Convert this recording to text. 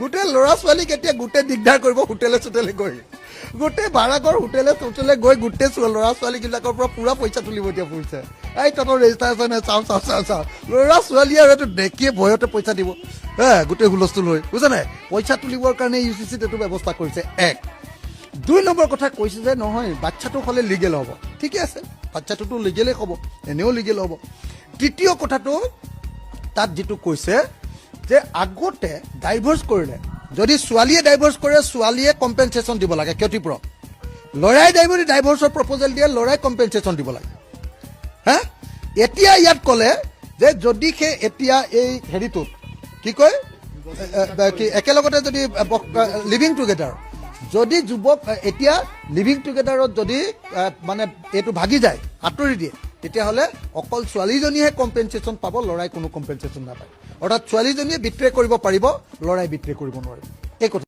গোটেই ল'ৰা ছোৱালীক এতিয়া গোটেই দিগদাৰ কৰিব হোটেলে চোটেলে গৈ গোটেই ভাড়াঘৰ হোটেলে চোটেলে গৈ গোটেই ল'ৰা ছোৱালীবিলাকৰ পৰা পুৰা পইচা তুলিব এতিয়া পইচা এই তহঁতৰ ৰেজিষ্টাৰ চাওঁ ল'ৰা ছোৱালীয়ে আৰু এইটো দেখিয়ে ভয়তে পইচা দিব গোটেই হুলস্থুল হৈ বুজা নাই পইচা তুলিবৰ কাৰণে UCCত এইটো ব্যৱস্থা কৰিছে 1 2 নম্বৰ কথা কৈছে যে নহয় বাচ্চাটো হ'লে লিগেল হ'ব ঠিকে আছে বাচ্চাটোতো লিগেলেই হ'ব এনেও লিগেল হ'ব তৃতীয় কথাটো তাত যিটো কৈছে যে আগতে ডাইভৰ্চ কৰিলে যদি ছোৱালীয়ে ডাইভৰ্চ কৰে ছোৱালীয়ে কম্পেনচেশ্যন দিব লাগে ক্ষতিপূৰণ ল'ৰাই ডাইভৰ্চৰ প্ৰপ'জেল দিয়ে ল'ৰাই কম্পেনচেশ্যন দিব লাগে হা এতিয়া ইয়াত ক'লে যে যদি সেই এতিয়া এই হেৰিটোত কি কয় কি একেলগতে যদি লিভিং টুগেডাৰ যদি যুৱক এতিয়া লিভিং টুগেডাৰত যদি মানে এইটো ভাগি যায় আঁতৰি দিয়ে তেতিয়াহ'লে অকল ছোৱালীজনীহে কম্পেনচেশ্যন পাব ল'ৰাই কোনো কম্পেনচেশ্যন নাপায় অৰ্থাৎ ছোৱালীজনীয়ে বিট্ৰে কৰিব পাৰিব ল'ৰাই বিট্ৰে কৰিব নোৱাৰিব এই কথা